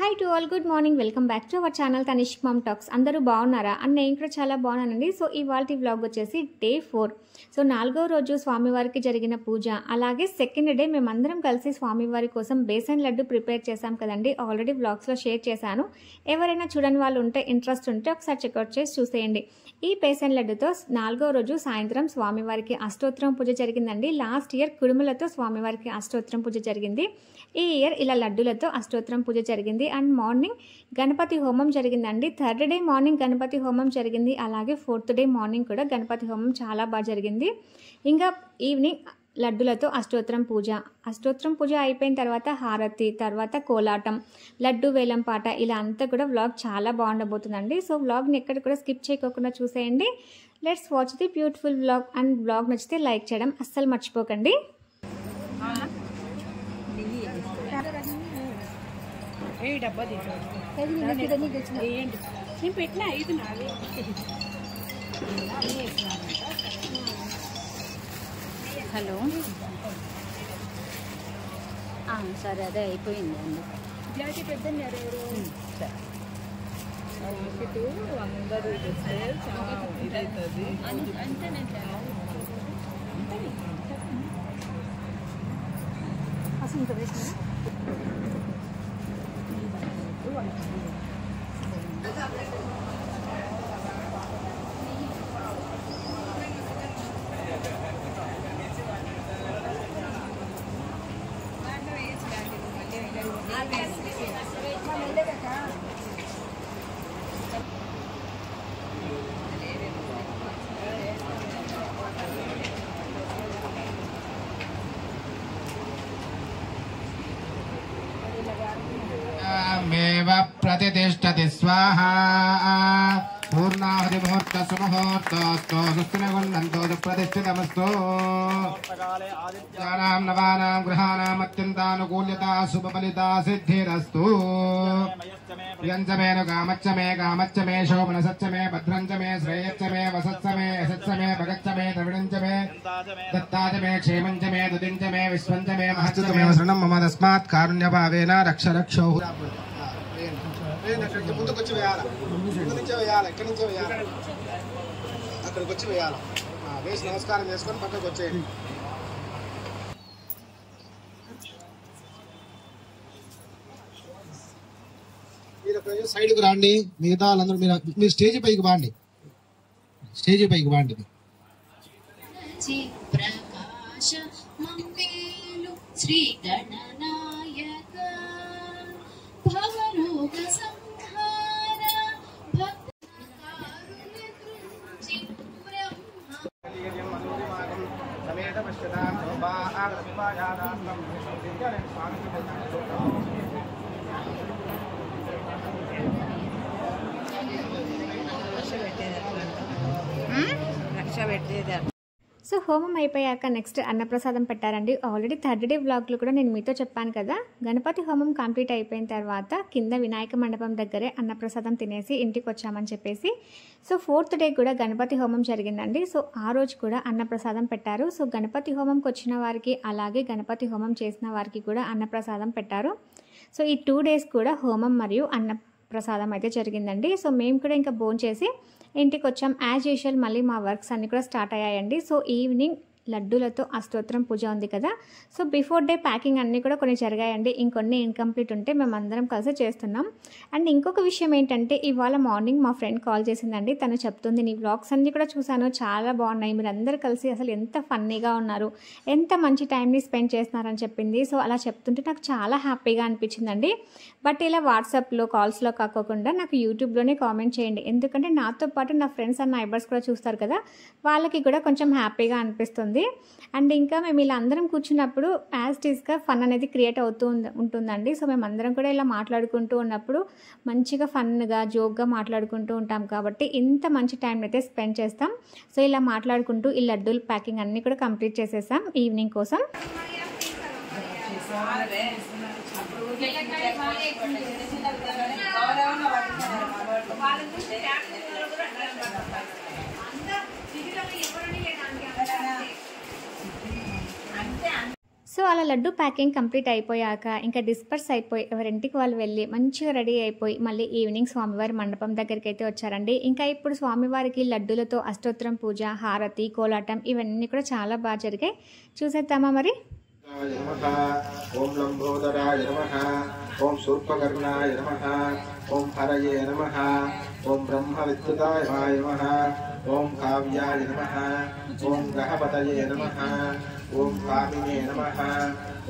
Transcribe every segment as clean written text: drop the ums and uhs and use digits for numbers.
Hi to all, good morning. Welcome back to our channel Tanishq ma'am talks. అందరూ బాగున్నారా? And నేను కూడా చాలా బాగున్నానండి. సో ఇవాల్టి వ్లాగ్ వచ్చేసి డే 4. సో 4వ రోజు స్వామివారికి జరిగిన పూజ, అలాగే సెకండ్ డే మేమందరం కలిసి స్వామివారి కోసం బేసన్ లడ్డు ప్రిపేర్ చేశాం కదండి. ఆల్రెడీ వ్లాగ్స్లో షేర్ చేశాను. ఎవరైనా చూడని వాళ్ళు ఉంటే, ఇంట్రెస్ట్ ఉంటే ఒకసారి చెక్అవుట్ చేసి చూసేయండి. ఈ బేసన్ లడ్డుతో 4వ రోజు సాయంత్రం స్వామివారికి అష్టోత్తరం పూజ జరిగిందండి. లాస్ట్ ఇయర్ కుడుములతో స్వామివారికి అష్టోత్తరం పూజ జరిగింది. ఈ ఇయర్ ఇలా లడ్డులతో అష్టోత్తరం పూజ జరిగింది. అండ్ మార్నింగ్ గణపతి హోమం జరిగిందండి. థర్డ్ డే మార్నింగ్ గణపతి హోమం జరిగింది. అలాగే ఫోర్త్ డే మార్నింగ్ కూడా గణపతి హోమం చాలా బాగా జరిగింది. ఇంకా ఈవినింగ్ లడ్డులతో అష్టోత్తరం పూజ. అష్టోత్తరం పూజ అయిపోయిన తర్వాత హారతి, తర్వాత కోలాటం, లడ్డు వేలం పాట, ఇలా అంతా కూడా వ్లాగ్ చాలా బాగుండబోతుందండి. సో వ్లాగ్ని ఎక్కడ కూడా స్కిప్ చేయకుండా చూసేయండి. Let's watch the beautiful vlog. And vlog నచ్చితే లైక్ చేయడం అస్సలు మర్చిపోకండి. హలో, సరే అదే అయిపోయింది అండి. అందరూ చాలా ఇదవుతుంది. प्रतिष्ठति स्वाहा पूर्णाहुति मुहूर्त सुमुहूर्तोस्तु सुस्तिनगुण्डन्तो प्रतिष्ठितमस्तु आदित्यानां नवानां ग्रहाणाम् अत्यन्तानुकूल्यता शुभफलिता सिद्धिरस्तु प्रियञ्च मे नु कामच्च मे शोभनसच्च मे भद्रञ्च मे श्रेयश्च मे वसत्स मे यशश्च मे भगच्च मे द्रविडञ्च मे दत्ताच मे क्षेमञ्च मे दुतिञ्च मे विश्वञ्च मे महच्च मे शरणं मम तस्मात् कारुण्यभावेन रक्ष रक्षो ముందుకు వచ్చి వేయాలి, ముందు నుంచే వేయాలి, ఎక్కడి నుంచే వేయాలి, అక్కడికి వచ్చి వేయాలి. వేసి నమస్కారం చేసుకొని పక్కకు వచ్చేయండి. మీరు సైడ్కి రాండి, మిగతా వాళ్ళందరూ మీరు స్టేజ్ పైకి బాండి, స్టేజ్ పైకి బాండి. శ్రీ గణనాయక భవరోగ సంహార సమేత పశ్యతాం శోభాయాదాస్తం రక్ష పెట్టేది. సో హోమం అయిపోయాక నెక్స్ట్ అన్నప్రసాదం పెట్టారండి. ఆల్రెడీ థర్డ్ డే వ్లాగ్లో కూడా నేను మీతో చెప్పాను కదా, గణపతి హోమం కంప్లీట్ అయిపోయిన తర్వాత కింద వినాయక మండపం దగ్గరే అన్నప్రసాదం తినేసి ఇంటికి వచ్చామని చెప్పేసి. సో ఫోర్త్ డే కూడా గణపతి హోమం జరిగిందండి. సో ఆ రోజు కూడా అన్నప్రసాదం పెట్టారు. సో గణపతి హోమంకి వచ్చిన వారికి, అలాగే గణపతి హోమం చేసిన వారికి కూడా అన్నప్రసాదం పెట్టారు. సో ఈ 2 days కూడా హోమం మరియు అన్నప్రసాదం అయితే జరిగిందండి. సో మేము కూడా ఇంకా భోంచేసి ఇంటికి వచ్చాం. యాజ్ యూజువల్ మళ్ళీ మా వర్క్స్ అన్నీ కూడా స్టార్ట్ అయ్యాయండి. సో ఈవినింగ్ లడ్డూలతో అష్టోత్తరం పూజ ఉంది కదా, సో బిఫోర్ డే ప్యాకింగ్ అన్నీ కూడా కొన్ని జరిగాయండి. ఇంకొన్ని ఇన్కంప్లీట్ ఉంటే మేమందరం కలిసి చేస్తున్నాం. అండ్ ఇంకొక విషయం ఏంటంటే, ఇవాళ మార్నింగ్ మా ఫ్రెండ్ కాల్ చేసిందండి. తను చెప్తుంది, నీ వ్లాగ్స్ అన్నీ కూడా చూశాను, చాలా బాగున్నాయి, మీరు అందరూ కలిసి అసలు ఎంత ఫన్నీగా ఉన్నారు, ఎంత మంచి టైంని స్పెండ్ చేస్తున్నారని చెప్పింది. సో అలా చెప్తుంటే నాకు చాలా హ్యాపీగా అనిపించిందండి. బట్ ఇలా వాట్సాప్లో కాల్స్లో కాకోకుండా నాకు యూట్యూబ్లోనే కామెంట్ చేయండి, ఎందుకంటే నాతో పాటు నా ఫ్రెండ్స్ అండ్ నైబర్స్ కూడా చూస్తారు కదా, వాళ్ళకి కూడా కొంచెం హ్యాపీగా అనిపిస్తుంది. అండ్ ఇంకా మేము ఇలా అందరం కూర్చున్నప్పుడు యాజ్ టీస్గా ఫన్ అనేది క్రియేట్ అవుతూ ఉంటుందండి. సో మేమందరం కూడా ఇలా మాట్లాడుకుంటూ ఉన్నప్పుడు మంచిగా ఫన్గా జోక్గా మాట్లాడుకుంటూ ఉంటాం కాబట్టి ఇంత మంచి టైం అయితే స్పెండ్ చేస్తాం. సో ఇలా మాట్లాడుకుంటూ ఈ లడ్డూలు ప్యాకింగ్ అన్నీ కూడా కంప్లీట్ చేసేసాం ఈవినింగ్ కోసం. సో అలా లడ్డు ప్యాకింగ్ కంప్లీట్ అయిపోయాక ఇంకా డిస్పర్స్ అయిపోయి ఎవరింటికి వాళ్ళు వెళ్ళి మంచిగా రెడీ అయిపోయి మళ్ళీ ఈవినింగ్ స్వామివారి మండపం దగ్గరికి అయితే వచ్చారండి. ఇంకా ఇప్పుడు స్వామివారికి లడ్డూలతో అష్టోత్తరం పూజ, హారతి, కోలాటం ఇవన్నీ కూడా చాలా బాగా జరిగాయి. చూసేద్దామా మరి. ఓం లంబోదరాయ నమః, ఓం శూర్పకర్ణాయ నమః, ఓం హరయే నమః, ఓం బ్రహ్మ విద్యుతాయ నమః, ఓం కావ్యాయ నమః, ఓం గ్రహపతయే నమః, ఓం కామినే నమః,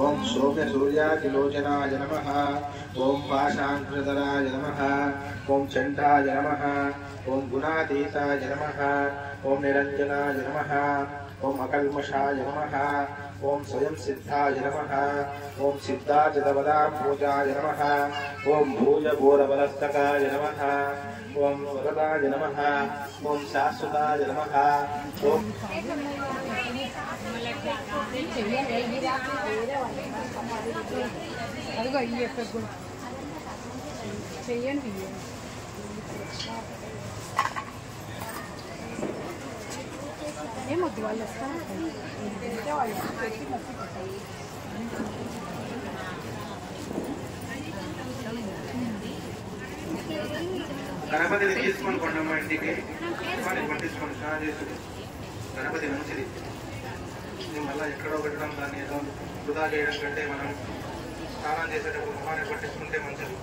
ఓం సౌమ్య సూర్యాకిలోచనాయ నమః, ఓం పాశాంకురధరాయ నమః, ఓం చండాయ నమః, ఓం గుణాతీతాయ నమః, ఓం నిరంజనాయ నమః, ఓం అకల్మషాయ నమః, ఓం స్వయం సిద్ధాయ నమః, ఓం సిద్ధాచితవదా పూజాయ నమః, ఓం భూజఘోరబలస్తకాయ నమః, ఓం వరదాయ నమః, ఓం శాశ్వతాయ నమః, ఓం అదిగో ఈ ఎఫెక్ట్ కూడా చెయ్యండి. ఏమొద్దు వాళ్ళు వస్తారు వాళ్ళు పెట్టి మొక్కి పెట్టాలి. గణపతిని తీసుకొని కొండమ్మ ఇంటికి పట్టించుకొని స్నానం చేస్తుంది. గణపతి మంచిది. మళ్ళీ ఎక్కడో పెట్టడం దాన్ని ఏదో వృధా చేయడం కంటే మనం స్నానం చేసేటప్పుడు మొహాన్ని పట్టించుకుంటే మంచిది.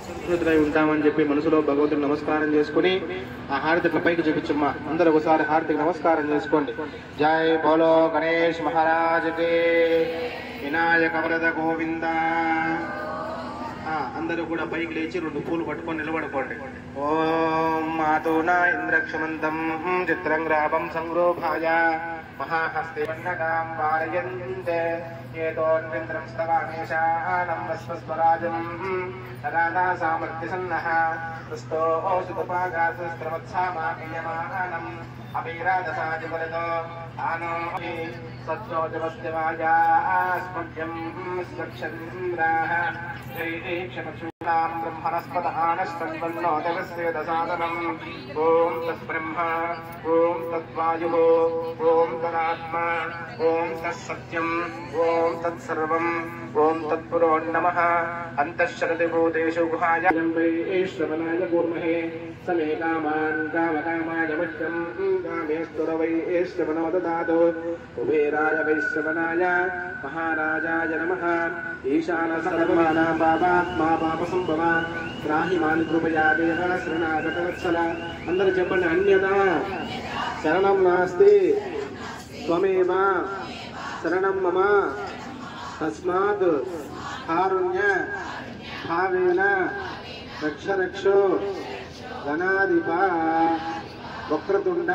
సంతృప్తులై ఉంటామని చెప్పి మనసులో భగవంతుడు నమస్కారం చేసుకుని ఆ హారతి పైకి చూపించమ్మా. అందరూ ఒకసారి హారతికి నమస్కారం చేసుకోండి. జై బోలో గణేష్ మహారాజుకి, వినాయక వరద గోవింద. అందరూ కూడా పైకి లేచి 2 పూలు పట్టుకొని నిలబడుకోండి. ఓం మాతోనా ఇంద్రక్షమంతం చిత్రంగ్రాపం సంగ్రోభాయ మహాహస్తే వన్నకాం వారయంతే ఏతోన్వింద్రం స్తవామేషానం వస్వస్వరాజం తదానా సామర్థ్యసన్నః స్తుతో సుతపాగాసుస్త్రవత్సామాయమానం అభిరాదసాజివరదో ఆనోహి సత్యోజవస్యవాజాస్మభ్యం స్వచ్ఛంద్రాః క్షమక్షులాం బ్రహ్మణస్పదానస్తన్వన్నోదవస్యేదసాదనం. ఓం తద్బ్రహ్మ, ఓం తద్వాయుః, ఓం తదాత్మా, ఓం తత్సత్యం, ఓం తత్సర్వం, ఓం తత్పురో నమః. అంతఃశరతి భూతేషు గుహాయ శ్రవణాయ కూర్మహే సమే కామాన్ కామకామాయ మహ్యం కామేశ్వరవై శ్రవణో దదాతు. కుబేరాయ వైశ్రవణాయ మహారాజాయ నమః. ఈశాన సర్వానాం పాపాత్మా పాపసంభవ త్రాహి మాని కృపయా దేవ శరణాగతవత్సల. అందరూ చెప్పండి. అన్యదా శరణం నాస్తి త్వమేవ శరణం మమ తస్మాత్ కారుణ్య భావేన రక్ష రక్షో గణాధిప వక్రతుండ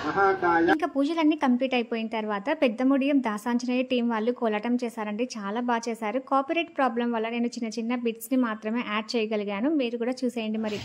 మహాకాయ. ఇంకా పూజలన్నీ కంప్లీట్ అయిపోయిన తర్వాత పెద్దముడియం దాసాంజనేయ టీం వాళ్ళు కోలాటం చేశారండి. చాలా బాగా చేశారు. కాపీరైట్ ప్రాబ్లం వల్ల నేను చిన్న చిన్న బిట్స్ని మాత్రమే యాడ్ చేయగలిగాను. మీరు కూడా చూసేయండి మరి.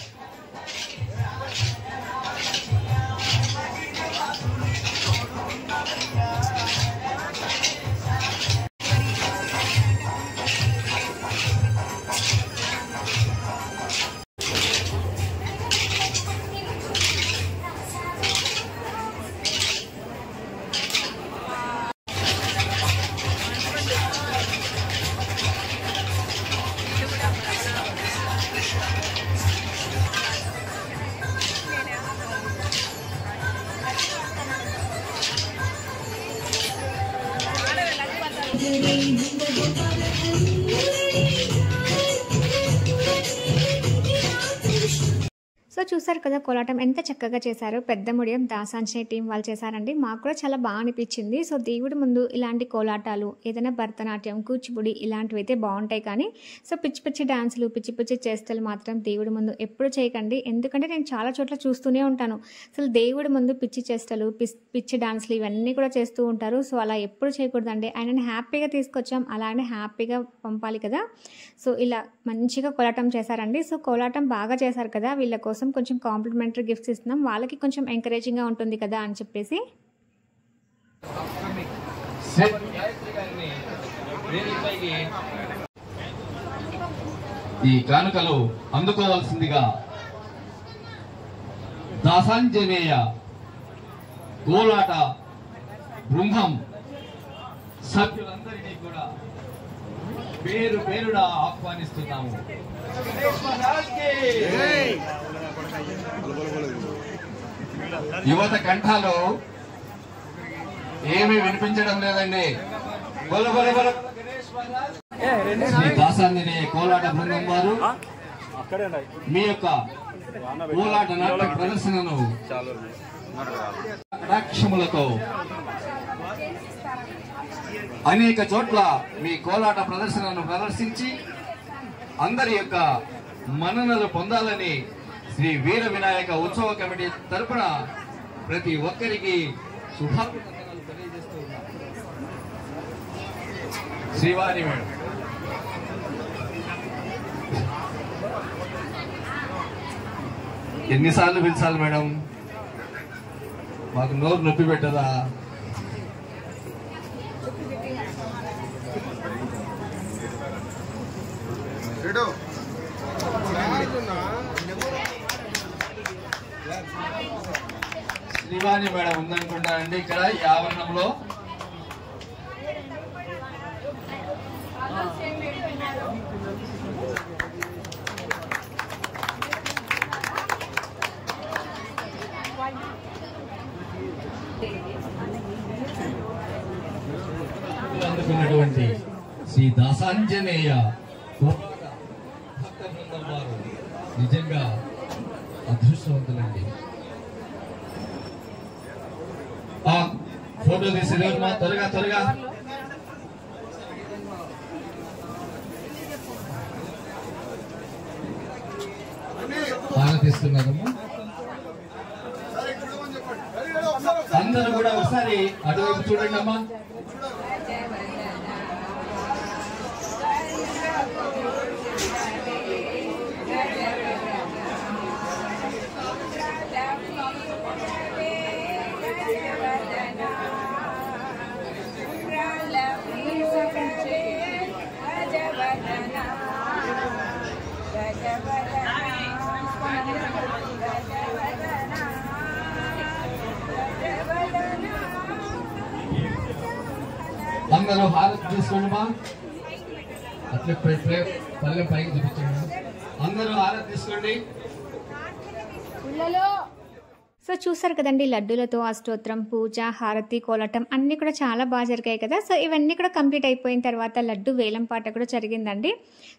సో చూసారు కదా కోలాటం ఎంత చక్కగా చేశారో పెద్దముడియం దాసాంజనేయ టీం వాళ్ళు చేశారండి. మాకు కూడా చాలా బాగా అనిపించింది. సో దేవుడి ముందు ఇలాంటి కోలాటాలు, ఏదైనా భరతనాట్యం, కూచిపూడి ఇలాంటివి అయితే బాగుంటాయి. కానీ సో పిచ్చి పిచ్చి డాన్సులు, పిచ్చి పిచ్చి చేష్టలు మాత్రం దేవుడి ముందు ఎప్పుడు చేయకండి. ఎందుకంటే నేను చాలా చోట్ల చూస్తూనే ఉంటాను. అసలు దేవుడి ముందు పిచ్చి చేష్టలు, పిచ్చి డాన్సులు ఇవన్నీ కూడా చేస్తూ ఉంటారు. సో అలా ఎప్పుడు చేయకూడదండి. ఆయనని హ్యాపీగా తీసుకొచ్చాం, అలానే హ్యాపీగా పంపాలి కదా. సో ఇలా మంచిగా కోలాటం చేశారండి. సో కోలాటం బాగా చేశారు కదా, వీళ్ళ కోసం కొంచెం కాంప్లిమెంటరీ గిఫ్ట్స్ ఇస్తున్నాం. వాళ్ళకి కొంచెం ఎంకరేజింగ్గా ఉంటుంది కదా అని చెప్పేసి. ఈ కానుకలు అందుకోవాల్సిందిగా దాసాంజనేయ కోలాట బృందం సభ్యులందరినీ కూడా పేరు పేరున ఆహ్వానిస్తున్నాము. యువత కంఠాలు ఏమీ వినిపించడం లేదండి. శ్రీ దాసాంజనేయ కోలాట బృందం వారు మీ యొక్క కోలాట నాట్య ప్రదర్శనను కటాక్షములతో అనేక చోట్ల మీ కోలాట ప్రదర్శనను ప్రదర్శించి అందరి యొక్క మన్ననలు పొందాలని శ్రీ వీర వినాయక ఉత్సవ కమిటీ తరపున ప్రతి ఒక్కరికి శుభాభినందనలు తెలియజేస్తూ ఉన్నారు. శ్రీవాణి మేడం, ఎన్నిసార్లు పిలిచాలి మేడం? మాకు నోరు నొప్పి పెట్టదా? శ్రీవాణి మేడం ఉందనుకుంటానండి ఇక్కడ ఈ ఆవరణంలో. అందుకున్నటువంటి శ్రీ దాసాంజనేయ భక్త బృందం వారు నిజంగా అదృష్టవంతులండి. ఫోటో తీసేదేమా త్వరగా త్వరగా. ఆరాధిస్తున్నారమ్మా. అందరూ కూడా ఒకసారి అటువైపు చూడండి అమ్మా. అందరూ హారతి తీసుకోండి మా. అట్లే పల్లె పైకి చూపించండి. అందరూ హారతి తీసుకోండి. సో చూసారు కదండి, లడ్డూలతో అష్టోత్తరం, పూజ, హారతి, కోలాటం అన్నీ కూడా చాలా బాగా జరిగాయి కదా. సో ఇవన్నీ కూడా కంప్లీట్ అయిపోయిన తర్వాత లడ్డు వేలంపాట కూడా జరిగిందండి.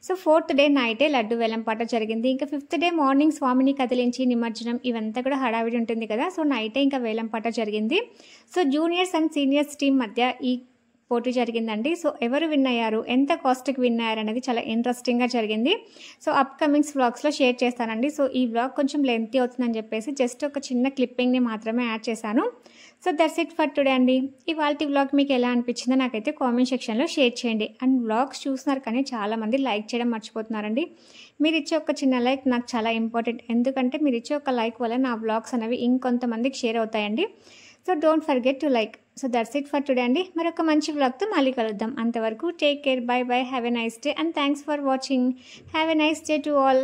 సో 4th డే నైటే లడ్డు వేలంపాట జరిగింది. ఇంకా 5th డే మార్నింగ్ స్వామిని కదిలించి నిమజ్జనం ఇవంతా కూడా హడావిడి ఉంటుంది కదా. సో నైటే ఇంకా వేలంపాట జరిగింది. So juniors and seniors team మధ్య ఈ పోటీ జరిగిందండి. సో ఎవరు విన్ అయ్యారు, ఎంత కాస్ట్కి విన్ అయ్యారు అనేది చాలా ఇంట్రెస్టింగ్గా జరిగింది. సో అప్కమింగ్స్ వ్లాగ్స్లో షేర్ చేస్తానండి. సో ఈ వ్లాగ్ కొంచెం లెంతీ అవుతుందని చెప్పేసి జస్ట్ ఒక చిన్న క్లిప్పింగ్ని మాత్రమే యాడ్ చేశాను. So that's it for today అండి. ఇవాల్టి వ్లాగ్ మీకు ఎలా అనిపించిందో నాకైతే కామెంట్ సెక్షన్లో షేర్ చేయండి. అండ్ వ్లాగ్స్ చూస్తున్నారు కానీ చాలామంది లైక్ చేయడం మర్చిపోతున్నారండి. మీరు ఇచ్చే ఒక చిన్న లైక్ నాకు చాలా ఇంపార్టెంట్. ఎందుకంటే మీరు ఇచ్చే ఒక లైక్ వల్ల నా వ్లాగ్స్ అనేవి ఇంకొంతమందికి షేర్ అవుతాయండి. So don't forget to like. So that's it for today అండి. మరొక మంచి వ్లాగ్తో మళ్ళీ కలుద్దాం. అంతవరకు take care, by by, have a nice day and thanks for watching. Have a nice day to all.